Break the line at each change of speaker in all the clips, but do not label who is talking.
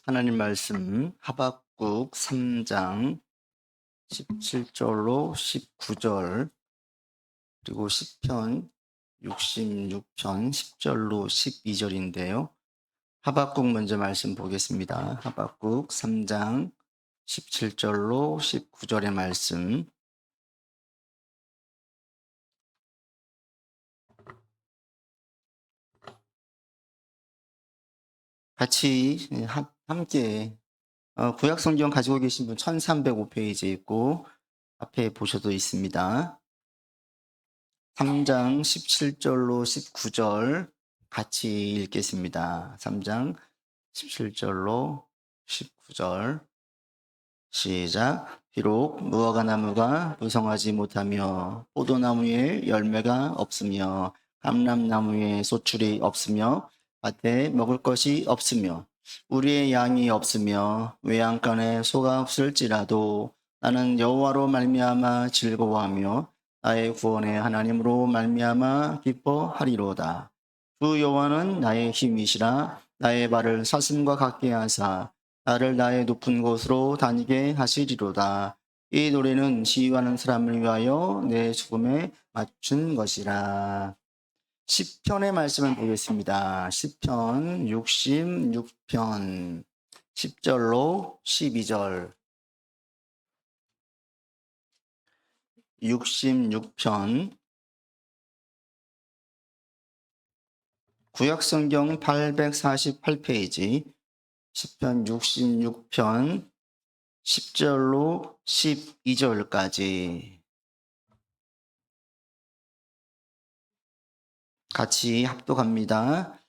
하나님 말씀 하박국 3장 17절로 19절 그리고 시편 66편 10절로 12절인데요. 하박국 먼저 말씀 보겠습니다. 하박국 3장 17절로 19절의 말씀 같이 함께 구약 성경 가지고 계신 분 1305페이지에 있고 앞에 보셔도 있습니다. 3장 17절로 19절 같이 읽겠습니다. 3장 17절로 19절 시작. 비록 무화과 나무가 무성하지 못하며 포도나무에 열매가 없으며 감람나무에 소출이 없으며 밭에 먹을 것이 없으며 우리의 양이 없으며 외양간에 소가 없을지라도 나는 여호와로 말미암아 즐거워하며 나의 구원의 하나님으로 말미암아 기뻐하리로다. 주 여호와는 나의 힘이시라. 나의 발을 사슴과 같게 하사 나를 나의 높은 곳으로 다니게 하시리로다. 이 노래는 시위하는 사람을 위하여 내 죽음에 맞춘 것이라. 시편의 말씀을 보겠습니다. 시편 66편 10절로 12절 66편 구약성경 848페이지 시편 66편 10절로 12절까지 같이 합독합니다.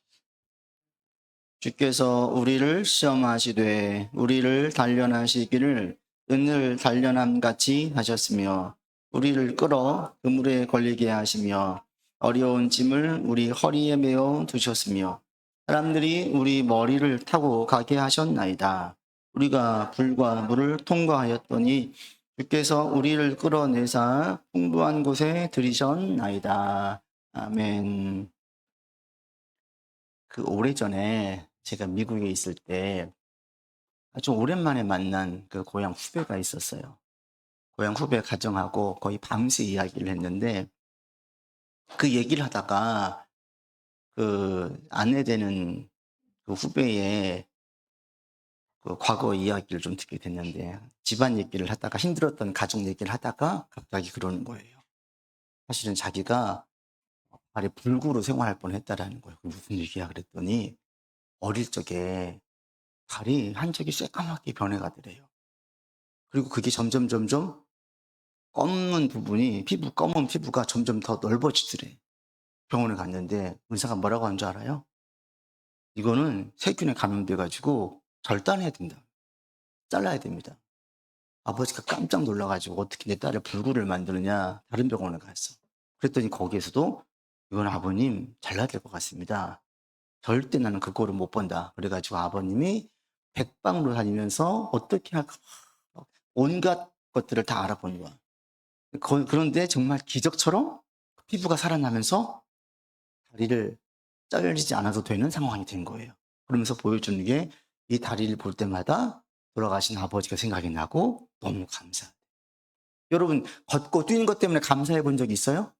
주께서 우리를 시험하시되 우리를 단련하시기를 은을 단련함같이 하셨으며 우리를 끌어 그물에 걸리게 하시며 어려운 짐을 우리 허리에 메어 두셨으며 사람들이 우리 머리를 타고 가게 하셨나이다. 우리가 불과 물을 통과하였더니 주께서 우리를 끌어내사 풍부한 곳에 들이셨나이다. 아멘. 그 오래전에 제가 미국에 있을 때 아주 오랜만에 만난 그 고향 후배가 있었어요. 고향 후배 가정하고 거의 밤새 이야기를 했는데 그 얘기를 하다가 그 아내 되는 그 후배의 그 과거 이야기를 좀 듣게 됐는데 집안 얘기를 하다가 힘들었던 가족 얘기를 하다가 갑자기 그러는 거예요. 사실은 자기가 발에 불구로 생활할 뻔했다라는 거예요. 무슨 얘기야 그랬더니 어릴 적에 발이 한 적이 새까맣게 변해가더래요. 그리고 그게 점점 검은 부분이 검은 피부가 점점 더 넓어지더래. 병원에 갔는데 의사가 뭐라고 한 줄 알아요? 이거는 세균에 감염돼가지고 절단해야 된다. 잘라야 됩니다. 아버지가 깜짝 놀라가지고 어떻게 내 딸을 불구를 만드느냐 다른 병원에 갔어. 그랬더니 거기에서도 이건 아버님 잘라야 될 것 같습니다. 절대 나는 그거를 못 본다. 그래가지고 아버님이 백방으로 다니면서 어떻게 할까 온갖 것들을 다 알아보는 거야. 그런데 정말 기적처럼 피부가 살아나면서 다리를 잘리지 않아도 되는 상황이 된 거예요. 그러면서 보여주는 게 이 다리를 볼 때마다 돌아가신 아버지가 생각이 나고 너무 감사해요. 여러분 걷고 뛰는 것 때문에 감사해 본 적 있어요?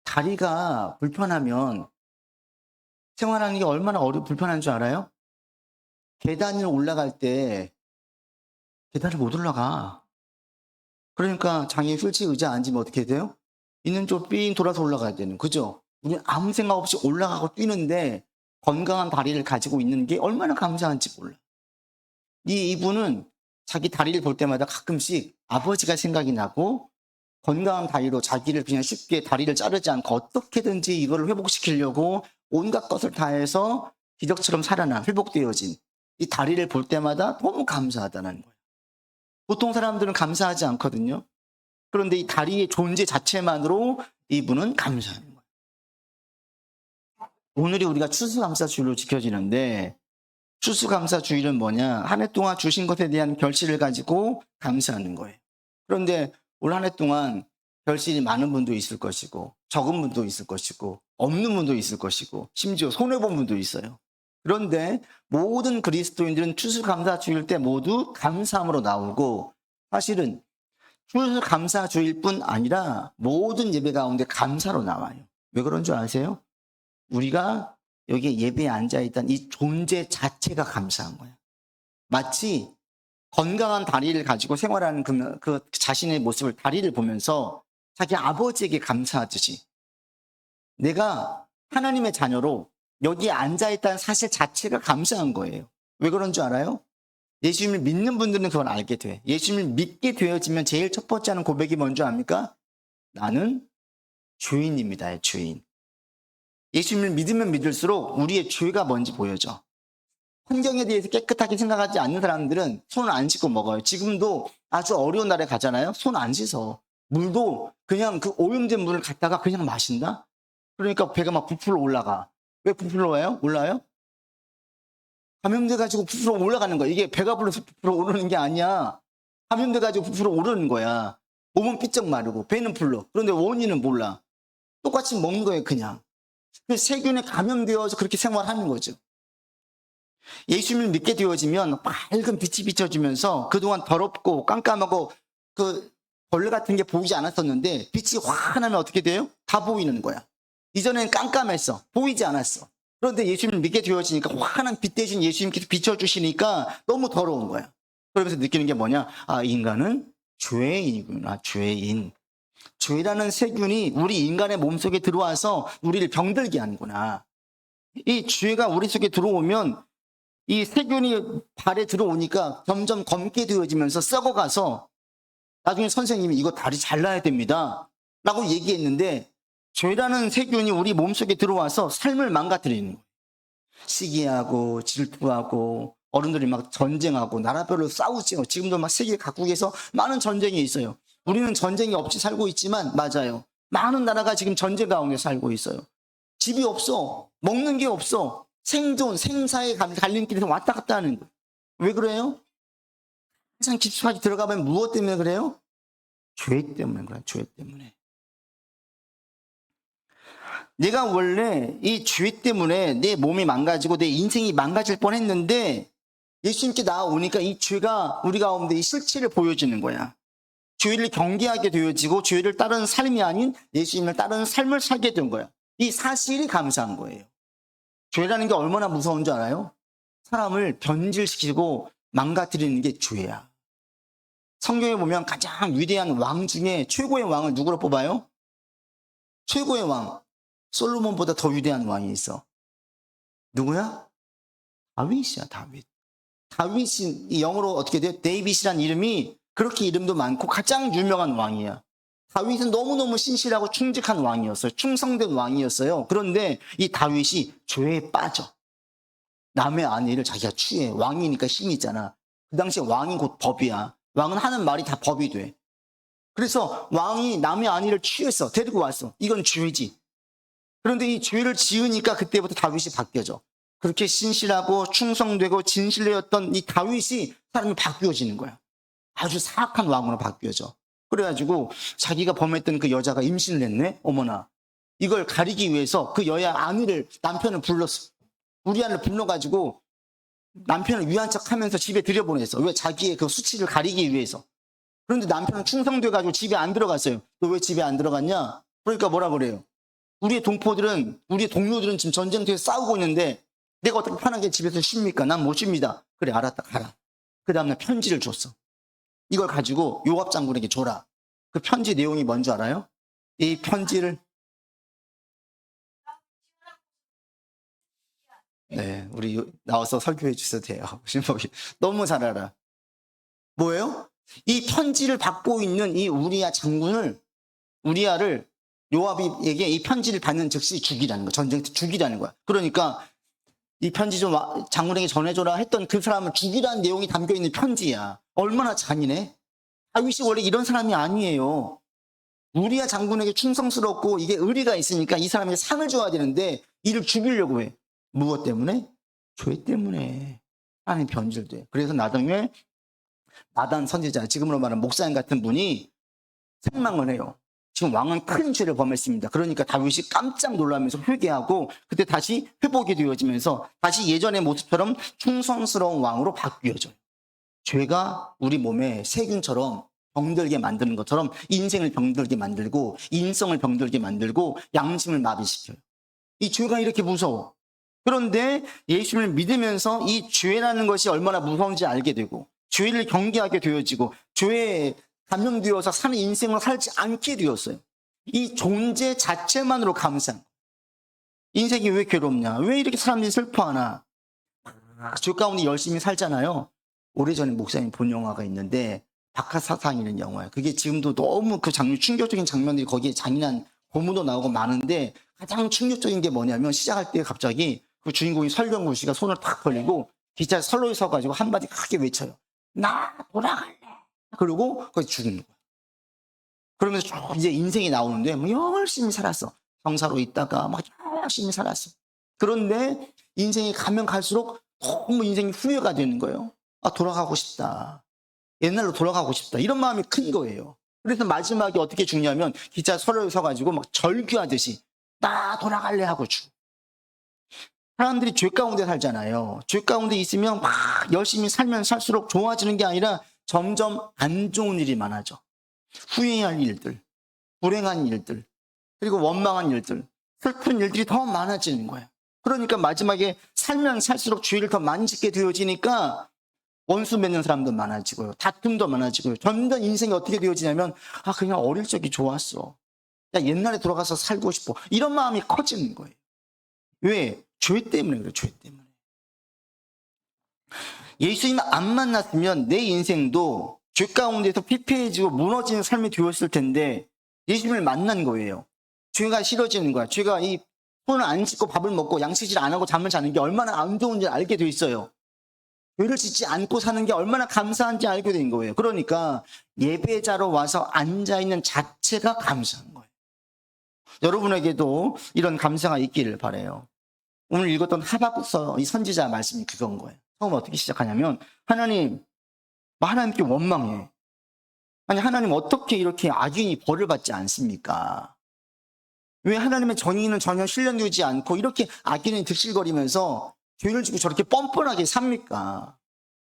다리가 불편하면 생활하는 게 얼마나 불편한 줄 알아요? 계단을 올라갈 때 계단을 못 올라가. 그러니까 장애 휠체어 의자 앉으면 어떻게 돼요? 있는 쪽 삥 돌아서 올라가야 되는, 그죠? 우리는 아무 생각 없이 올라가고 뛰는데 건강한 다리를 가지고 있는 게 얼마나 감사한지 몰라. 이분은 자기 다리를 볼 때마다 가끔씩 아버지가 생각이 나고 건강한 다리로 자기를 그냥 쉽게 다리를 자르지 않고 어떻게든지 이걸 회복시키려고 온갖 것을 다해서 기적처럼 살아난, 회복되어진 이 다리를 볼 때마다 너무 감사하다는 거예요. 보통 사람들은 감사하지 않거든요. 그런데 이 다리의 존재 자체만으로 이분은 감사하는 거예요. 오늘이 우리가 추수감사주일로 지켜지는데 추수감사주일은 뭐냐? 한 해 동안 주신 것에 대한 결실을 가지고 감사하는 거예요. 그런데 올 한 해 동안 결실이 많은 분도 있을 것이고 적은 분도 있을 것이고 없는 분도 있을 것이고 심지어 손해본 분도 있어요. 그런데 모든 그리스도인들은 추수감사주일 때 모두 감사함으로 나오고, 사실은 추수감사주일 뿐 아니라 모든 예배 가운데 감사로 나와요. 왜 그런 줄 아세요? 우리가 여기에 예배에 앉아있다는 이 존재 자체가 감사한 거야. 마치 건강한 다리를 가지고 생활하는 그 자신의 모습을, 다리를 보면서 자기 아버지에게 감사하듯이, 내가 하나님의 자녀로 여기에 앉아있다는 사실 자체가 감사한 거예요. 왜 그런 줄 알아요? 예수님을 믿는 분들은 그걸 알게 돼. 예수님을 믿게 되어지면 제일 첫 번째 하는 고백이 뭔지 압니까? 나는 죄인입니다. 죄인. 예수님을 믿으면 믿을수록 우리의 죄가 뭔지 보여져. 환경에 대해서 깨끗하게 생각하지 않는 사람들은 손을 안 씻고 먹어요. 지금도 아주 어려운 날에 가잖아요. 손 안 씻어. 물도 그냥 그 오염된 물을 갖다가 그냥 마신다? 그러니까 배가 막 부풀어 올라가. 왜 부풀어 와요? 올라요? 감염돼가지고 부풀어 올라가는 거야. 이게 배가 불러서 부풀어 오르는 게 아니야. 감염돼가지고 부풀어 오르는 거야. 몸은 삐쩍 마르고 배는 불러. 그런데 원인은 몰라. 똑같이 먹는 거예요, 그냥. 세균에 감염되어서 그렇게 생활하는 거죠. 예수님을 믿게 되어지면 밝은 빛이 비춰지면서 그동안 더럽고 깜깜하고 그 벌레 같은 게 보이지 않았었는데, 빛이 환하면 어떻게 돼요? 다 보이는 거야. 이전엔 깜깜했어. 보이지 않았어. 그런데 예수님을 믿게 되어지니까 환한 빛 대신 예수님께서 비춰주시니까 너무 더러운 거야. 그러면서 느끼는 게 뭐냐? 아, 인간은 죄인이구나. 죄인. 죄라는 세균이 우리 인간의 몸속에 들어와서 우리를 병들게 하는구나. 이 죄가 우리 속에 들어오면 이 세균이 발에 들어오니까 점점 검게 되어지면서 썩어가서 나중에 선생님이 이거 다리 잘라야 됩니다 라고 얘기했는데, 죄라는 세균이 우리 몸속에 들어와서 삶을 망가뜨리는 거예요. 시기하고 질투하고, 어른들이 막 전쟁하고 나라별로 싸우죠. 지금도 막 세계 각국에서 많은 전쟁이 있어요. 우리는 전쟁이 없이 살고 있지만, 맞아요, 많은 나라가 지금 전쟁 가운데 살고 있어요. 집이 없어. 먹는 게 없어. 생존, 생사의 갈림길에서 왔다 갔다 하는 거예요. 왜 그래요? 항상 깊숙하게 들어가면 무엇 때문에 그래요? 죄 때문에 그래요. 죄 때문에. 내가 원래 이 죄 때문에 내 몸이 망가지고 내 인생이 망가질 뻔했는데, 예수님께 나아오니까 이 죄가 우리 가운데 이 실체를 보여주는 거야. 죄를 경계하게 되어지고 죄를 따르는 삶이 아닌 예수님을 따르는 삶을 살게 된 거야. 이 사실이 감사한 거예요. 죄라는 게 얼마나 무서운 줄 알아요? 사람을 변질시키고 망가뜨리는 게 죄야. 성경에 보면 가장 위대한 왕 중에 최고의 왕을 누구로 뽑아요? 최고의 왕, 솔로몬보다 더 위대한 왕이 있어. 누구야? 다윗이야. 다윗. 다윗이 이 영어로 어떻게 돼요? 데이빗이란 이름이 그렇게 이름도 많고 가장 유명한 왕이야. 다윗은 너무너무 신실하고 충직한 왕이었어요. 충성된 왕이었어요. 그런데 이 다윗이 죄에 빠져. 남의 아내를 자기가 취해. 왕이니까 힘이 있잖아. 그 당시에 왕이 곧 법이야. 왕은 하는 말이 다 법이 돼. 그래서 왕이 남의 아내를 취했어. 데리고 왔어. 이건 죄지. 그런데 이 죄를 지으니까 그때부터 다윗이 바뀌어져. 그렇게 신실하고 충성되고 진실되었던 이 다윗이 사람이 바뀌어지는 거야. 아주 사악한 왕으로 바뀌어져. 그래가지고 자기가 범했던 그 여자가 임신을 했네? 어머나. 이걸 가리기 위해서 그 여자 아내를, 남편을 불렀어. 우리아를 불러가지고 남편을 위한 척 하면서 집에 들여보냈어. 왜? 자기의 그 수치를 가리기 위해서. 그런데 남편은 충성돼가지고 집에 안 들어갔어요. 너 왜 집에 안 들어갔냐? 그러니까 뭐라 그래요? 우리의 동료들은 지금 전쟁터에서 싸우고 있는데 내가 어떻게 편하게 집에서 쉽니까? 난 못 쉽니다. 그래, 알았다, 가라. 그 다음날 편지를 줬어. 이걸 가지고 요압 장군에게 줘라. 그 편지 내용이 뭔지 알아요? 이 편지를, 네, 우리 나와서 설교해 주셔도 돼요. 신복이 너무 잘 알아. 뭐예요? 이 편지를 받고 있는 이 우리아를 요압에게 이 편지를 받는 즉시 죽이라는 거야. 전쟁터 죽이라는 거야. 그러니까 이 편지 좀 장군에게 전해줘라 했던 그 사람을 죽이라는 내용이 담겨있는 편지야. 얼마나 잔인해? 다윗이 원래 이런 사람이 아니에요. 우리아 장군에게 충성스럽고 이게 의리가 있으니까 이 사람에게 상을 줘야 되는데 이를 죽이려고 해. 무엇 때문에? 죄 때문에. 하나님 변질돼. 그래서 나중에 나단 선지자, 지금으로 말하면 목사님 같은 분이 책망을 해요. 지금 왕은 큰 죄를 범했습니다. 그러니까 다윗이 깜짝 놀라면서 회개하고 그때 다시 회복이 되어지면서 다시 예전의 모습처럼 충성스러운 왕으로 바뀌어져요. 죄가 우리 몸에 세균처럼 병들게 만드는 것처럼 인생을 병들게 만들고 인성을 병들게 만들고 양심을 마비시켜요. 이 죄가 이렇게 무서워. 그런데 예수님을 믿으면서 이 죄라는 것이 얼마나 무서운지 알게 되고 죄를 경계하게 되어지고 죄에 감염되어서 사는 인생을 살지 않게 되었어요. 이 존재 자체만으로 감사한 거예요. 인생이 왜 괴롭냐? 왜 이렇게 사람들이 슬퍼하나? 죄 가운데 열심히 살잖아요. 오래전에 목사님 본 영화가 있는데 박하사탕이라는 영화예요. 그게 지금도 너무 그 장면, 충격적인 장면들이 거기에 잔인한 고문도 나오고 많은데 가장 충격적인 게 뭐냐면 시작할 때 갑자기 그 주인공이 설경구 씨가 손을 탁 벌리고 기차 선로에 서가지고 한마디 크게 외쳐요. 나 돌아갈래. 그리고 거기 죽는 거야. 그러면서 쭉 이제 인생이 나오는데 뭐 열심히 살았어. 형사로 있다가 막 열심히 살았어. 그런데 인생이 가면 갈수록 너무 인생이 후회가 되는 거예요. 아, 돌아가고 싶다. 옛날로 돌아가고 싶다. 이런 마음이 큰 거예요. 그래서 마지막에 어떻게 죽냐면 기차 서로에 서가지고 막 절규하듯이 나 돌아갈래 하고 죽어. 사람들이 죄 가운데 살잖아요. 죄 가운데 있으면 막 열심히 살면 살수록 좋아지는 게 아니라 점점 안 좋은 일이 많아져. 후회할 일들, 불행한 일들, 그리고 원망한 일들, 슬픈 일들이 더 많아지는 거예요. 그러니까 마지막에 살면 살수록 죄를 더 많이 짓게 되어지니까 원수 맺는 사람도 많아지고요. 다툼도 많아지고요. 점점 인생이 어떻게 되어지냐면 아, 그냥 어릴 적이 좋았어. 야, 옛날에 돌아가서 살고 싶어. 이런 마음이 커지는 거예요. 왜? 죄 때문에 그래요. 죄 때문에. 예수님 안 만났으면 내 인생도 죄 가운데서 피폐해지고 무너지는 삶이 되었을 텐데 예수님을 만난 거예요. 죄가 싫어지는 거야. 죄가 이 손을 안 씻고 밥을 먹고 양치질 안 하고 잠을 자는 게 얼마나 안 좋은지 알게 돼 있어요. 죄를 짓지 않고 사는 게 얼마나 감사한지 알게 된 거예요. 그러니까 예배자로 와서 앉아있는 자체가 감사한 거예요. 여러분에게도 이런 감사가 있기를 바라요. 오늘 읽었던 하박국서 이 선지자 말씀이 그건 거예요. 처음 어떻게 시작하냐면 하나님께 원망해. 아니 하나님 어떻게 이렇게 악인이 벌을 받지 않습니까? 왜 하나님의 정의는 전혀 실현되지 않고 이렇게 악인이 득실거리면서 죄를 지고 저렇게 뻔뻔하게 삽니까?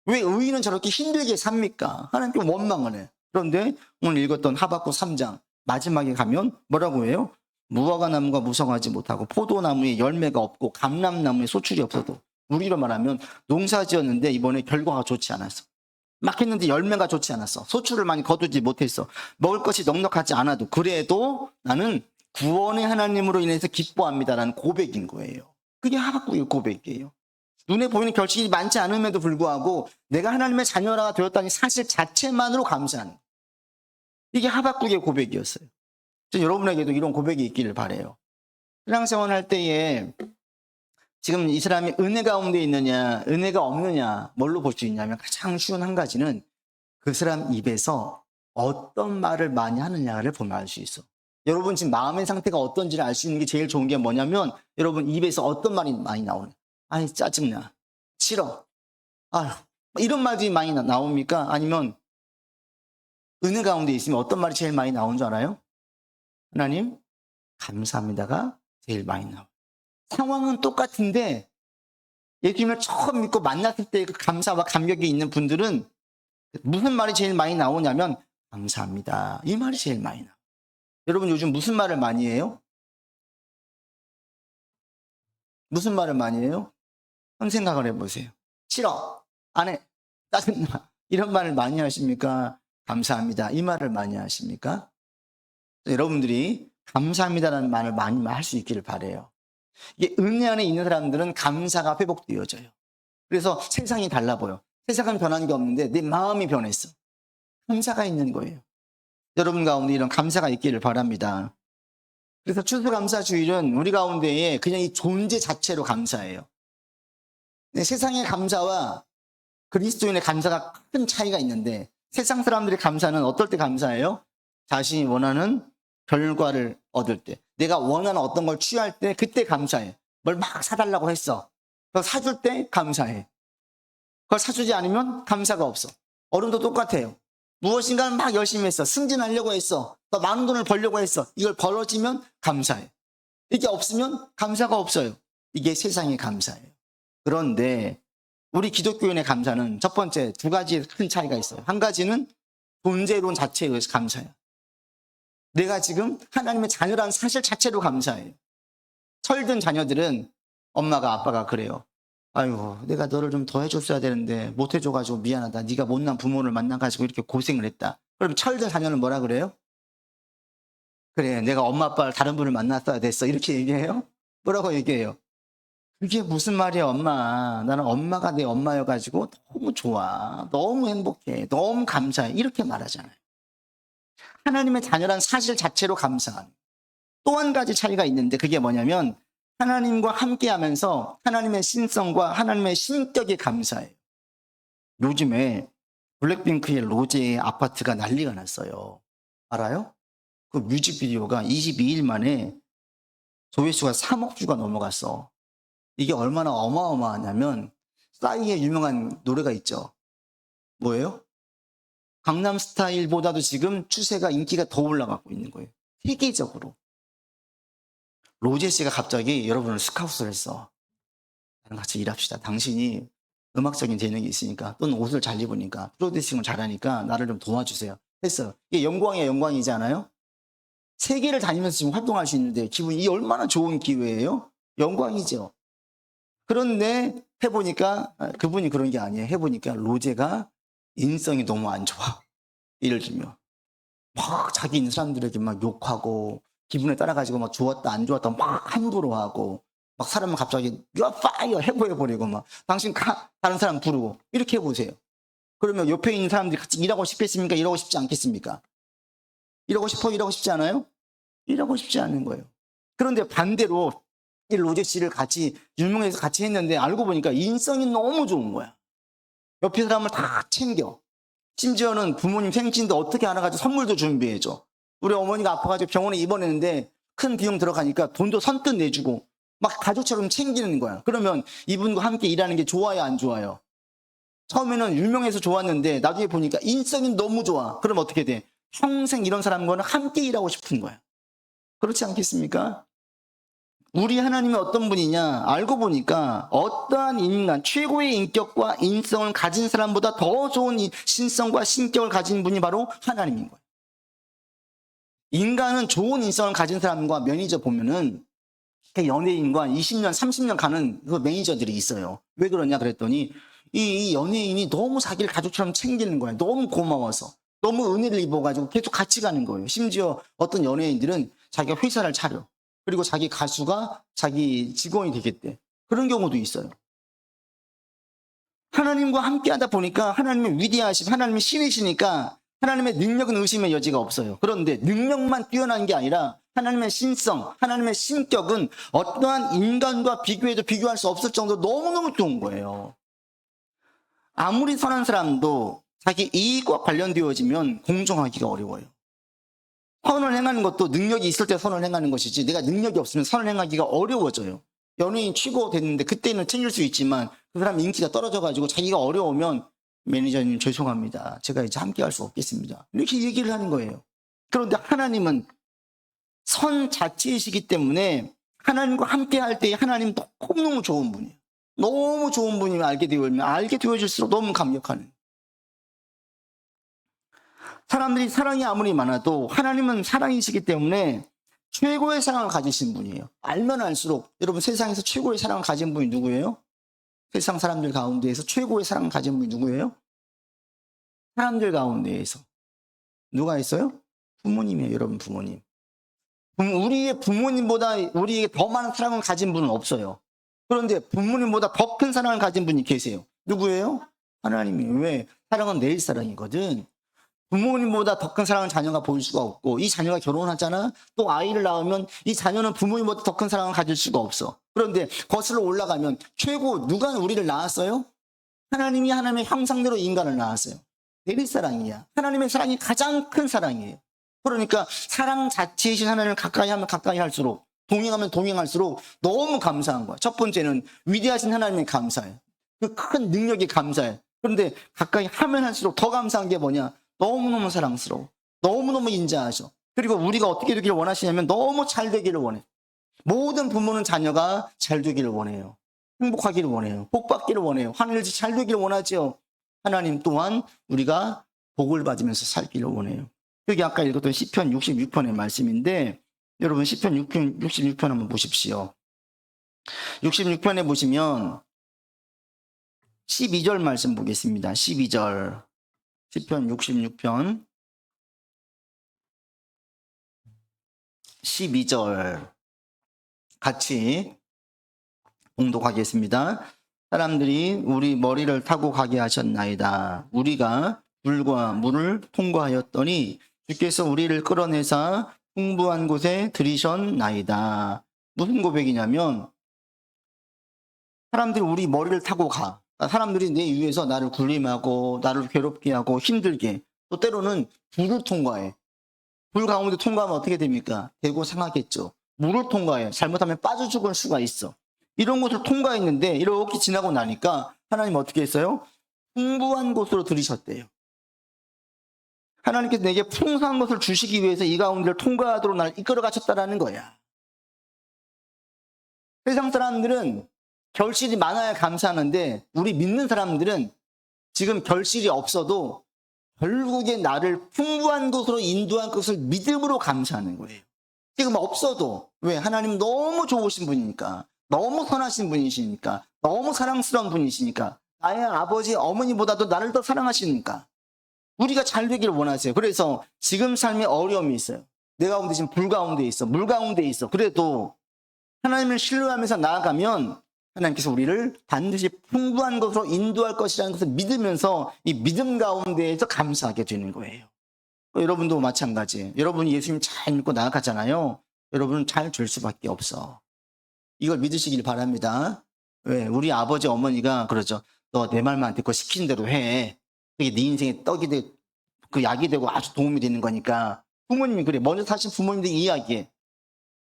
왜 의인은 저렇게 힘들게 삽니까? 하나님께 원망을 해. 그런데 오늘 읽었던 하박국 3장 마지막에 가면 뭐라고 해요? 무화과나무가 무성하지 못하고 포도나무에 열매가 없고 감람나무에 소출이 없어도 우리로 말하면 농사 지었는데 이번에 결과가 좋지 않았어. 막 했는데 열매가 좋지 않았어. 소출을 많이 거두지 못했어. 먹을 것이 넉넉하지 않아도 그래도 나는 구원의 하나님으로 인해서 기뻐합니다라는 고백인 거예요. 그게 하박국의 고백이에요. 눈에 보이는 결실이 많지 않음에도 불구하고 내가 하나님의 자녀가 되었다는 사실 자체만으로 감사하는 거예요. 이게 하박국의 고백이었어요. 여러분에게도 이런 고백이 있기를 바라요. 신앙생활 할 때에 지금 이 사람이 은혜 가운데 있느냐 은혜가 없느냐 뭘로 볼 수 있냐면 가장 쉬운 한 가지는 그 사람 입에서 어떤 말을 많이 하느냐를 보면 알 수 있어. 여러분 지금 마음의 상태가 어떤지를 알 수 있는 게 제일 좋은 게 뭐냐면 여러분 입에서 어떤 말이 많이 나오냐. 아이 짜증나, 싫어, 아휴 이런 말들이 많이 나옵니까? 아니면 은혜 가운데 있으면 어떤 말이 제일 많이 나오는 줄 알아요? 하나님 감사합니다가 제일 많이 나와요. 상황은 똑같은데 예수님을 처음 믿고 만났을 때 그 감사와 감격이 있는 분들은 무슨 말이 제일 많이 나오냐면 감사합니다. 이 말이 제일 많이 나와요. 여러분 요즘 무슨 말을 많이 해요? 무슨 말을 많이 해요? 한번 생각을 해보세요. 싫어, 안 해, 짜증나 이런 말을 많이 하십니까? 감사합니다 이 말을 많이 하십니까? 여러분들이 감사합니다라는 말을 많이 할 수 있기를 바라요. 이게 은혜 안에 있는 사람들은 감사가 회복되어져요. 그래서 세상이 달라 보여. 세상은 변한 게 없는데 내 마음이 변했어. 감사가 있는 거예요. 여러분 가운데 이런 감사가 있기를 바랍니다. 그래서 추수감사주일은 우리 가운데에 그냥 이 존재 자체로 감사해요. 세상의 감사와 그리스도인의 감사가 큰 차이가 있는데 세상 사람들의 감사는 어떨 때 감사해요? 자신이 원하는 결과를 얻을 때, 내가 원하는 어떤 걸 취할 때 그때 감사해. 뭘 막 사달라고 했어. 그걸 사줄 때 감사해. 그걸 사주지 않으면 감사가 없어. 어른도 똑같아요. 무엇인가를 막 열심히 했어. 승진하려고 했어. 더 많은 돈을 벌려고 했어. 이걸 벌어지면 감사해. 이게 없으면 감사가 없어요. 이게 세상의 감사예요. 그런데 우리 기독교인의 감사는 첫 번째 두 가지 큰 차이가 있어요. 한 가지는 존재론 자체에 의해서 감사해요. 내가 지금 하나님의 자녀라는 사실 자체로 감사해요. 철든 자녀들은 엄마가 아빠가 그래요. 아이고 내가 너를 좀 더 해줬어야 되는데 못 해줘가지고 미안하다. 네가 못난 부모를 만나가지고 이렇게 고생을 했다. 그럼 철든 자녀는 뭐라 그래요? 그래 내가 엄마 아빠를 다른 분을 만났어야 됐어. 이렇게 얘기해요? 뭐라고 얘기해요? 그게 무슨 말이야 엄마. 나는 엄마가 내 엄마여가지고 너무 좋아. 너무 행복해. 너무 감사해. 이렇게 말하잖아요. 하나님의 자녀란 사실 자체로 감사한. 또 한 가지 차이가 있는데 그게 뭐냐면 하나님과 함께하면서 하나님의 신성과 하나님의 신격에 감사해요. 요즘에 블랙핑크의 로제의 아파트가 난리가 났어요. 알아요? 그 뮤직비디오가 22일 만에 조회수가 3억 뷰가 넘어갔어. 이게 얼마나 어마어마하냐면 싸이의 유명한 노래가 있죠. 뭐예요? 강남스타일보다도 지금 추세가 인기가 더 올라가고 있는 거예요. 세계적으로. 로제 씨가 갑자기 여러분을 스카우트를 했어. 나랑 같이 일합시다. 당신이 음악적인 재능이 있으니까 또는 옷을 잘 입으니까 프로듀싱을 잘하니까 나를 좀 도와주세요. 했어요. 이게 영광이야 영광이지 않아요? 세계를 다니면서 지금 활동할 수 있는데 기분이 얼마나 좋은 기회예요? 영광이죠. 그런데 해보니까 그분이 그런 게 아니에요. 해보니까 로제가 인성이 너무 안 좋아. 예를 들면 막 자기 있는 사람들에게 막 욕하고 기분에 따라가지고 막 좋았다 안 좋았다 막 함부로 하고 막 사람은 갑자기 You're fire 해보해버리고 막 당신 다른 사람 부르고 이렇게 해보세요. 그러면 옆에 있는 사람들이 같이 일하고 싶겠습니까? 일하고 싶지 않겠습니까? 일하고 싶어? 일하고 싶지 않아요? 일하고 싶지 않은 거예요. 그런데 반대로 이 로제 씨를 같이 유명해서 같이 했는데 알고 보니까 인성이 너무 좋은 거야. 옆에 사람을 다 챙겨. 심지어는 부모님 생신도 어떻게 알아가지고 선물도 준비해줘. 우리 어머니가 아파가지고 병원에 입원했는데 큰 비용 들어가니까 돈도 선뜻 내주고 막 가족처럼 챙기는 거야. 그러면 이분과 함께 일하는 게 좋아요 안 좋아요? 처음에는 유명해서 좋았는데 나중에 보니까 인성이 너무 좋아. 그럼 어떻게 돼? 평생 이런 사람과는 함께 일하고 싶은 거야. 그렇지 않겠습니까? 우리 하나님이 어떤 분이냐 알고 보니까 어떠한 인간 최고의 인격과 인성을 가진 사람보다 더 좋은 신성과 신격을 가진 분이 바로 하나님인 거예요. 인간은 좋은 인성을 가진 사람과 매니저 보면은 연예인과 20년 30년 가는 그 매니저들이 있어요. 왜 그러냐 그랬더니 이 연예인이 너무 자기를 가족처럼 챙기는 거예요. 너무 고마워서 너무 은혜를 입어가지고 계속 같이 가는 거예요. 심지어 어떤 연예인들은 자기가 회사를 차려. 그리고 자기 가수가 자기 직원이 되겠대. 그런 경우도 있어요. 하나님과 함께 하다 보니까 하나님의 위대하심, 하나님의 신이시니까 하나님의 능력은 의심의 여지가 없어요. 그런데 능력만 뛰어난 게 아니라 하나님의 신성, 하나님의 신격은 어떠한 인간과 비교해도 비교할 수 없을 정도로 너무너무 좋은 거예요. 아무리 선한 사람도 자기 이익과 관련되어지면 공정하기가 어려워요. 선을 행하는 것도 능력이 있을 때 선을 행하는 것이지 내가 능력이 없으면 선을 행하기가 어려워져요. 연예인 최고 됐는데 그때는 챙길 수 있지만 그 사람 인기가 떨어져가지고 자기가 어려우면 매니저님 죄송합니다. 제가 이제 함께 할 수 없겠습니다. 이렇게 얘기를 하는 거예요. 그런데 하나님은 선 자체이시기 때문에 하나님과 함께 할 때 하나님 너무너무 좋은 분이에요. 너무 좋은 분이면 알게 되어질수록 너무 감격하는. 사람들이 사랑이 아무리 많아도 하나님은 사랑이시기 때문에 최고의 사랑을 가지신 분이에요. 알면 알수록 여러분 세상에서 최고의 사랑을 가진 분이 누구예요? 세상 사람들 가운데에서 최고의 사랑을 가진 분이 누구예요? 사람들 가운데에서 누가 있어요? 부모님이에요. 여러분 부모님. 우리의 부모님보다 우리에게 더 많은 사랑을 가진 분은 없어요. 그런데 부모님보다 더 큰 사랑을 가진 분이 계세요. 누구예요? 하나님이에요. 왜? 사랑은 내일 사랑이거든. 부모님보다 더 큰 사랑을 자녀가 보일 수가 없고 이 자녀가 결혼하잖아. 또 아이를 낳으면 이 자녀는 부모님보다 더 큰 사랑을 가질 수가 없어. 그런데 거슬러 올라가면 최고 누가 우리를 낳았어요? 하나님이 하나님의 형상대로 인간을 낳았어요. 내릴 사랑이야. 하나님의 사랑이 가장 큰 사랑이에요. 그러니까 사랑 자체이신 하나님을 가까이 하면 가까이 할수록 동행하면 동행할수록 너무 감사한 거야. 첫 번째는 위대하신 하나님의 감사해. 그 큰 능력이 감사해. 그런데 가까이 하면 할수록 더 감사한 게 뭐냐? 너무너무 사랑스러워. 너무너무 인자하셔. 그리고 우리가 어떻게 되기를 원하시냐면 너무 잘 되기를 원해. 모든 부모는 자녀가 잘 되기를 원해요. 행복하기를 원해요. 복 받기를 원해요. 하늘같이 잘 되기를 원하죠. 하나님 또한 우리가 복을 받으면서 살기를 원해요. 여기 아까 읽었던 시편 66편의 말씀인데, 여러분 시편 66편 한번 보십시오. 66편에 보시면 12절 말씀 보겠습니다. 12절. 시편 66편 12절 같이 봉독하겠습니다. 사람들이 우리 머리를 타고 가게 하셨나이다. 우리가 불과 물을 통과하였더니 주께서 우리를 끌어내사 풍부한 곳에 들이셨나이다. 무슨 고백이냐면 사람들이 우리 머리를 타고 가. 사람들이 내 위에서 나를 굴림하고 나를 괴롭게 하고 힘들게, 또 때로는 불을 통과해. 불 가운데 통과하면 어떻게 됩니까? 대고 상하겠죠. 물을 통과해. 잘못하면 빠져 죽을 수가 있어. 이런 곳을 통과했는데 이렇게 지나고 나니까 하나님 어떻게 했어요? 풍부한 곳으로 들이셨대요. 하나님께서 내게 풍성한 것을 주시기 위해서 이 가운데를 통과하도록 나를 이끌어 가셨다라는 거야. 세상 사람들은 결실이 많아야 감사하는데 우리 믿는 사람들은 지금 결실이 없어도 결국에 나를 풍부한 곳으로 인도한 것을 믿음으로 감사하는 거예요. 지금 없어도. 왜? 하나님 너무 좋으신 분이니까, 너무 선하신 분이시니까, 너무 사랑스러운 분이시니까, 나의 아버지 어머니보다도 나를 더 사랑하시니까 우리가 잘 되기를 원하세요. 그래서 지금 삶에 어려움이 있어요. 내 가운데 지금 불 가운데 있어, 물 가운데 있어. 그래도 하나님을 신뢰하면서 나아가면 하나님께서 우리를 반드시 풍부한 것으로 인도할 것이라는 것을 믿으면서 이 믿음 가운데에서 감사하게 되는 거예요. 여러분도 마찬가지예요. 여러분이 예수님 잘 믿고 나아가잖아요. 여러분은 잘 될 수밖에 없어. 이걸 믿으시길 바랍니다. 왜? 우리 아버지 어머니가 그러죠. 너 내 말만 듣고 시키는 대로 해. 그게 네 인생에 떡이 되고 그 약이 되고 아주 도움이 되는 거니까. 부모님이 그래. 먼저 사신 부모님들 이야기해.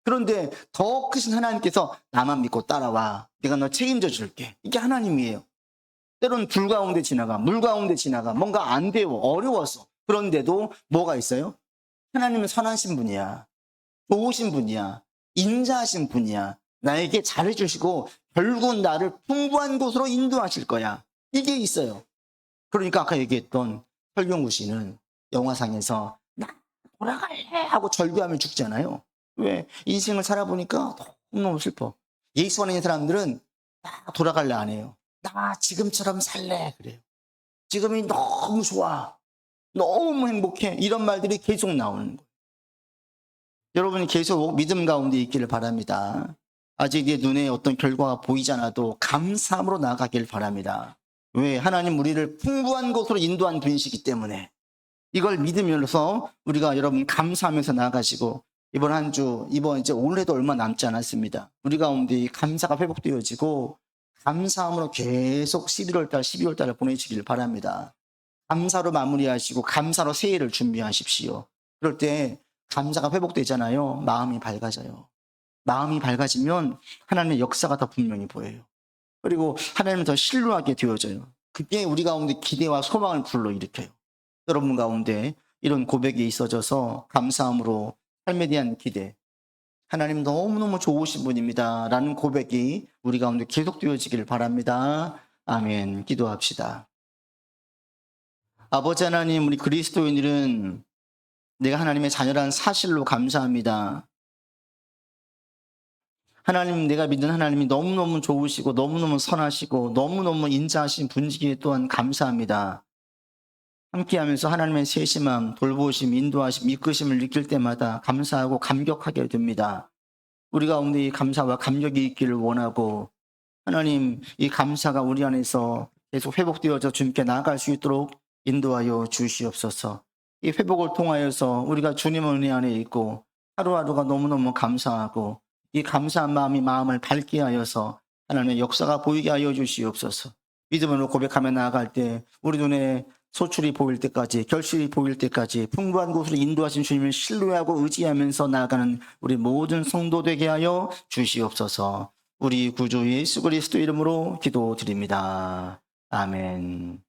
그런데 더 크신 하나님께서 나만 믿고 따라와. 내가 너 책임져 줄게. 이게 하나님이에요. 때로는 불 가운데 지나가, 물 가운데 지나가. 뭔가 안 돼요. 어려워서. 그런데도 뭐가 있어요? 하나님은 선하신 분이야. 좋으신 분이야. 인자하신 분이야. 나에게 잘해주시고 결국은 나를 풍부한 곳으로 인도하실 거야. 이게 있어요. 그러니까 아까 얘기했던 설경구 씨는 영화상에서 나 돌아갈래 하고 절규하며 죽잖아요. 왜? 인생을 살아보니까 너무너무 슬퍼. 예수 안에 있는 사람들은 나 돌아갈래 안 해요. 나 지금처럼 살래 그래요. 지금이 너무 좋아. 너무 행복해. 이런 말들이 계속 나오는 거예요. 여러분이 계속 믿음 가운데 있기를 바랍니다. 아직 내 눈에 어떤 결과가 보이지 않아도 감사함으로 나아가길 바랍니다. 왜? 하나님 우리를 풍부한 곳으로 인도한 분이시기 때문에 이걸 믿으면서 우리가 여러분 감사하면서 나아가시고 이번 한 주, 이번 이제 올해도 얼마 남지 않았습니다. 우리 가운데 이 감사가 회복되어지고 감사함으로 계속 11월 달, 12월 달을 보내시길 바랍니다. 감사로 마무리하시고 감사로 새해를 준비하십시오. 그럴 때 감사가 회복되잖아요. 마음이 밝아져요. 마음이 밝아지면 하나님의 역사가 더 분명히 보여요. 그리고 하나님을 더 신뢰하게 되어져요. 그게 우리 가운데 기대와 소망을 불러일으켜요. 여러분 가운데 이런 고백이 있어져서 감사함으로 삶에 대한 기대, 하나님 너무너무 좋으신 분입니다 라는 고백이 우리 가운데 계속되어지기를 바랍니다. 아멘. 기도합시다. 아버지 하나님, 우리 그리스도인들은 내가 하나님의 자녀라는 사실로 감사합니다. 하나님, 내가 믿는 하나님이 너무너무 좋으시고 너무너무 선하시고 너무너무 인자하신 분이기에 또한 감사합니다. 함께하면서 하나님의 세심함, 돌보심, 인도하심, 이끄심을 느낄 때마다 감사하고 감격하게 됩니다. 우리 가운데 이 감사와 감격이 있기를 원하고 하나님, 이 감사가 우리 안에서 계속 회복되어져 주님께 나아갈 수 있도록 인도하여 주시옵소서. 이 회복을 통하여서 우리가 주님의 은혜 안에 있고 하루하루가 너무너무 감사하고 이 감사한 마음이 마음을 밝게 하여서 하나님의 역사가 보이게 하여 주시옵소서. 믿음으로 고백하며 나아갈 때 우리 눈에 소출이 보일 때까지, 결실이 보일 때까지 풍부한 곳으로 인도하신 주님을 신뢰하고 의지하면서 나아가는 우리 모든 성도 되게 하여 주시옵소서. 우리 구주 예수 그리스도 이름으로 기도드립니다. 아멘.